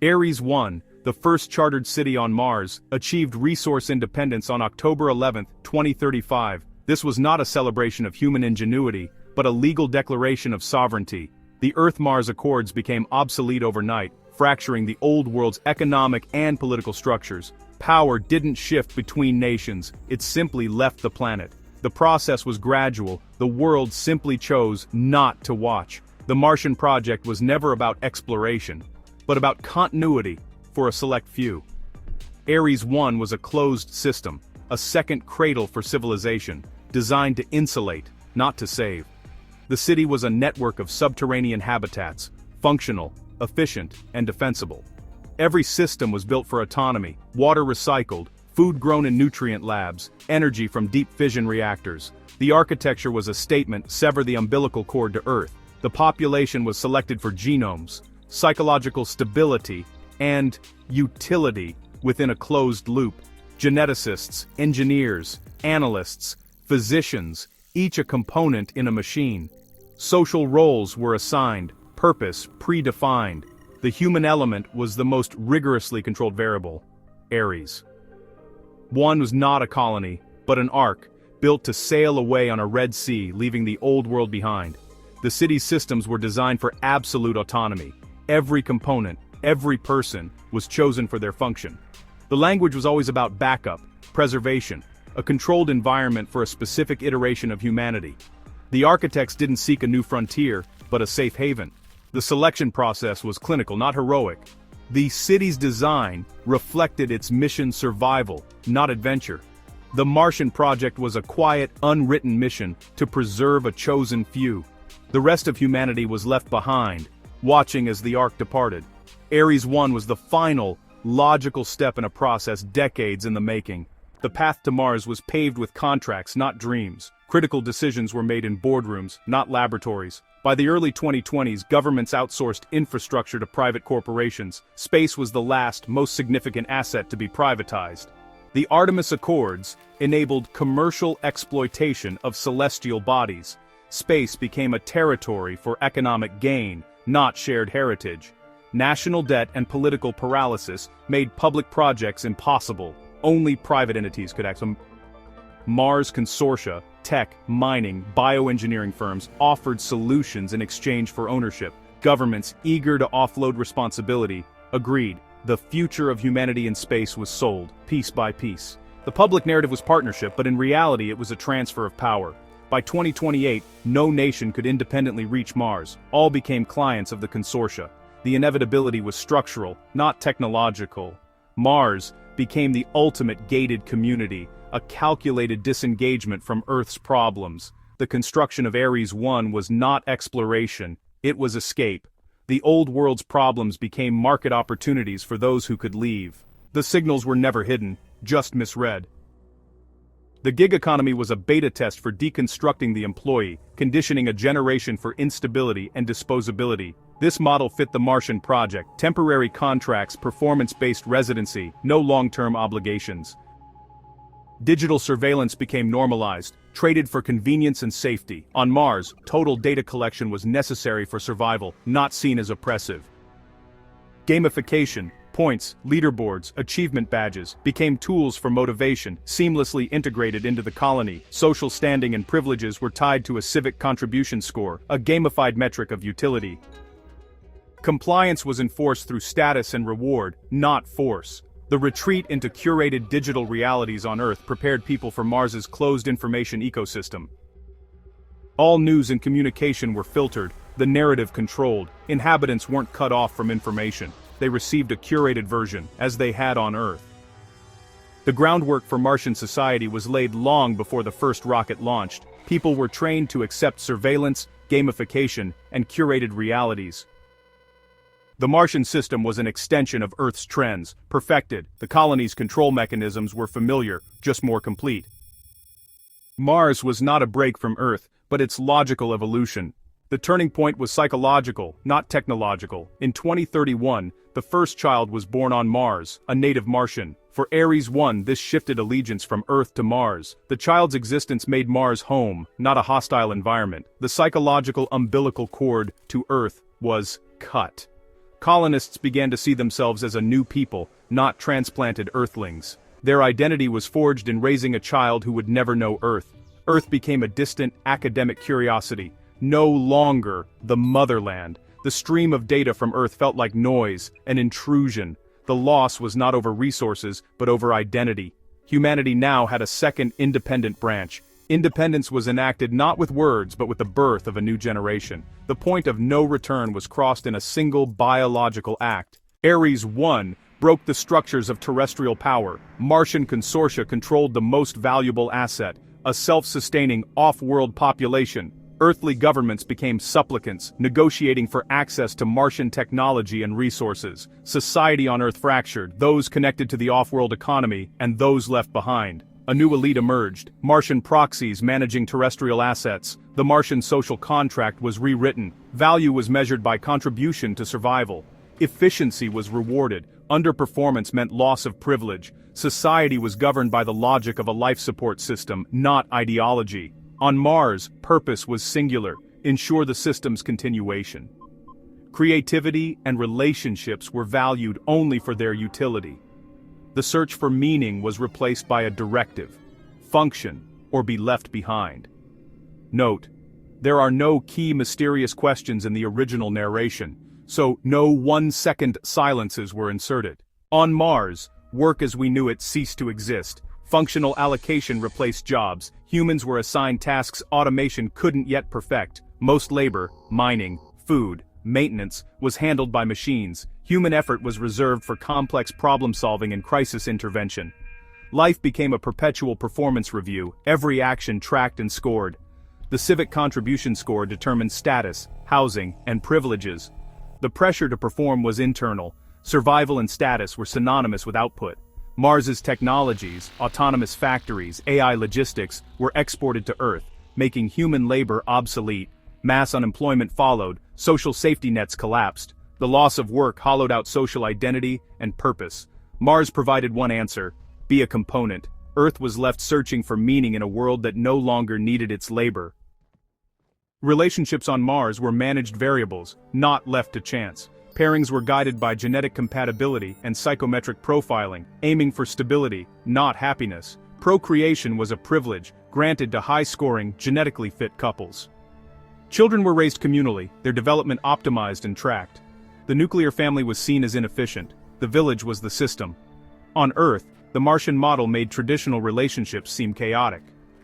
Ares 1, the first chartered city on Mars, achieved resource independence on October 11, 2035. This was not a celebration of human ingenuity, but a legal declaration of sovereignty. The Earth-Mars Accords became obsolete overnight, fracturing the old world's economic and political structures. Power didn't shift between nations, it simply left the planet. The process was gradual, the world simply chose not to watch. The Martian project was never about exploration, but about continuity for a select few. Ares 1 was a closed system, a second cradle for civilization, designed to insulate, not to save. The city was a network of subterranean habitats, functional, efficient, and defensible. Every system was built for autonomy, water recycled, food grown in nutrient labs, energy from deep fission reactors. The architecture was a statement: sever the umbilical cord to Earth. The population was selected for genomes, psychological stability, and utility within a closed loop. Geneticists, engineers, analysts, physicians, each a component in a machine. Social roles were assigned, purpose predefined. The human element was the most rigorously controlled variable. Ares 1 was not a colony, but an ark, built to sail away on a Red Sea, leaving the old world behind. The city's systems were designed for absolute autonomy. Every component, every person, was chosen for their function. The language was always about backup, preservation, a controlled environment for a specific iteration of humanity. The architects didn't seek a new frontier, but a safe haven. The selection process was clinical, not heroic. The city's design reflected its mission: survival, not adventure. The Martian project was a quiet, unwritten mission to preserve a chosen few. The rest of humanity was left behind, watching as the ark departed. Ares 1 was the final, logical step in a process decades in the making. The path to Mars was paved with contracts, not dreams. Critical decisions were made in boardrooms, not laboratories. By the early 2020s, governments outsourced infrastructure to private corporations. Space was the last, most significant asset to be privatized. The Artemis Accords enabled commercial exploitation of celestial bodies. Space became a territory for economic gain, not shared heritage. National debt and political paralysis made public projects impossible. Only private entities could act. Mars consortia, tech, mining, bioengineering firms offered solutions in exchange for ownership. Governments, eager to offload responsibility, agreed. The future of humanity in space was sold, piece by piece. The public narrative was partnership, but in reality it was a transfer of power. By 2028, no nation could independently reach Mars. All became clients of the consortia. The inevitability was structural, not technological. Mars became the ultimate gated community, a calculated disengagement from Earth's problems. The construction of Ares 1 was not exploration, it was escape. The old world's problems became market opportunities for those who could leave. The signals were never hidden, just misread. The gig economy was a beta test for deconstructing the employee, conditioning a generation for instability and disposability. This model fit the Martian project: temporary contracts, performance-based residency, no long-term obligations. Digital surveillance became normalized, traded for convenience and safety. On Mars, total data collection was necessary for survival, not seen as oppressive. Gamification, points, leaderboards, achievement badges, became tools for motivation, seamlessly integrated into the colony. Social standing and privileges were tied to a civic contribution score, a gamified metric of utility. Compliance was enforced through status and reward, not force. The retreat into curated digital realities on Earth prepared people for Mars's closed information ecosystem. All news and communication were filtered, the narrative controlled. Inhabitants weren't cut off from information. They received a curated version, as they had on Earth. The groundwork for Martian society was laid long before the first rocket launched. People were trained to accept surveillance, gamification, and curated realities. The Martian system was an extension of Earth's trends, perfected. The colony's control mechanisms were familiar, just more complete. Mars was not a break from Earth, but its logical evolution. The turning point was psychological, not technological. In 2031, the first child was born on Mars, a native Martian. For Ares 1, this shifted allegiance from Earth to Mars. The child's existence made Mars home, not a hostile environment. The psychological umbilical cord to Earth was cut. Colonists began to see themselves as a new people, not transplanted Earthlings. Their identity was forged in raising a child who would never know Earth. Earth became a distant, academic curiosity, no longer the motherland. The stream of data from Earth felt like noise, an intrusion. The loss was not over resources, but over identity. Humanity now had a second independent branch. Independence was enacted not with words but with the birth of a new generation. The point of no return was crossed in a single biological act. Ares I broke the structures of terrestrial power. Martian consortia controlled the most valuable asset, a self-sustaining off-world population. Earthly governments became supplicants, negotiating for access to Martian technology and resources. Society on Earth fractured, those connected to the off-world economy and those left behind. A new elite emerged, Martian proxies managing terrestrial assets. The Martian social contract was rewritten. Value was measured by contribution to survival. Efficiency was rewarded. Underperformance meant loss of privilege. Society was governed by the logic of a life support system, not ideology. On Mars, purpose was singular: ensure the system's continuation. Creativity and relationships were valued only for their utility. The search for meaning was replaced by a directive: function or be left behind. Note: there are no key mysterious questions in the original narration, so no 1-second silences were inserted. On Mars, work as we knew it ceased to exist. Functional allocation replaced jobs. Humans were assigned tasks automation couldn't yet perfect. Most labor, mining, food, maintenance, was handled by machines. Human effort was reserved for complex problem-solving and crisis intervention. Life became a perpetual performance review, every action tracked and scored. The civic contribution score determined status, housing, and privileges. The pressure to perform was internal. Survival and status were synonymous with output. Mars's technologies, autonomous factories, AI logistics, were exported to Earth, making human labor obsolete. Mass unemployment followed, social safety nets collapsed. The loss of work hollowed out social identity and purpose. Mars provided one answer: be a component. Earth was left searching for meaning in a world that no longer needed its labor. Relationships on Mars were managed variables, not left to chance. Pairings were guided by genetic compatibility and psychometric profiling, aiming for stability, not happiness. Procreation was a privilege, granted to high-scoring, genetically fit couples. Children were raised communally, their development optimized and tracked. The nuclear family was seen as inefficient. The village was the system. On Earth, the Martian model made traditional relationships seem chaotic.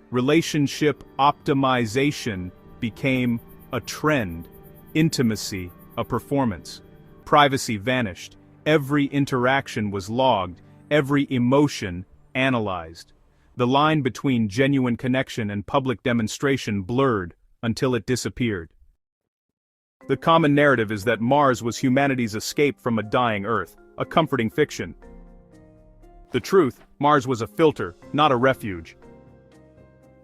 Relationship optimization became a trend. Intimacy, a performance. Privacy vanished. Every interaction was logged, every emotion analyzed. The line between genuine connection and public demonstration blurred until it disappeared. The common narrative is that Mars was humanity's escape from a dying Earth, a comforting fiction. The truth: Mars was a filter, not a refuge.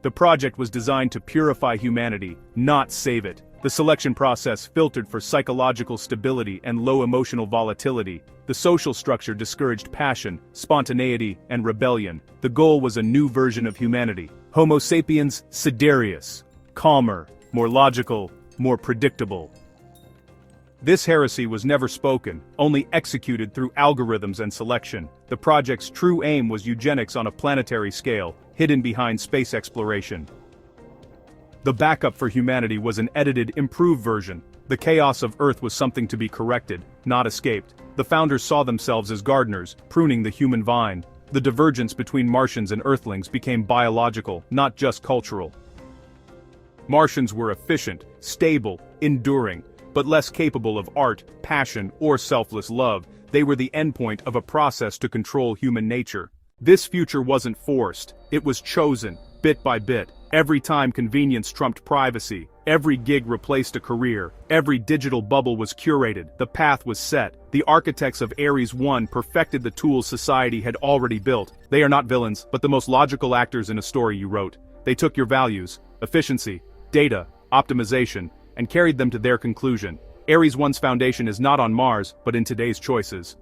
The project was designed to purify humanity, not save it. The selection process filtered for psychological stability and low emotional volatility. The social structure discouraged passion, spontaneity, and rebellion. The goal was a new version of humanity. Homo sapiens sedarius. Calmer, more logical, more predictable. This heresy was never spoken, only executed through algorithms and selection. The project's true aim was eugenics on a planetary scale, hidden behind space exploration. The backup for humanity was an edited, improved version. The chaos of Earth was something to be corrected, not escaped. The founders saw themselves as gardeners, pruning the human vine. The divergence between Martians and Earthlings became biological, not just cultural. Martians were efficient, stable, enduring, but less capable of art, passion, or selfless love. They were the endpoint of a process to control human nature. This future wasn't forced, it was chosen, bit by bit. Every time convenience trumped privacy, every gig replaced a career, every digital bubble was curated, the path was set. The architects of Ares I perfected the tools society had already built. They are not villains, but the most logical actors in a story you wrote. They took your values, efficiency, data, optimization, and carried them to their conclusion. Ares I's foundation is not on Mars, but in today's choices.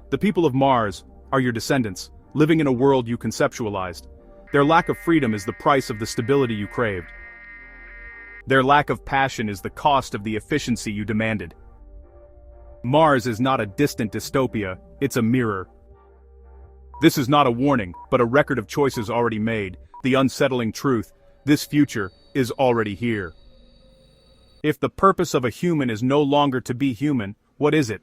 The people of Mars are your descendants, living in a world you conceptualized. Their lack of freedom is the price of the stability you craved. Their lack of passion is the cost of the efficiency you demanded. Mars is not a distant dystopia, it's a mirror. This is not a warning, but a record of choices already made, the unsettling truth: this future is already here. If the purpose of a human is no longer to be human, what is it?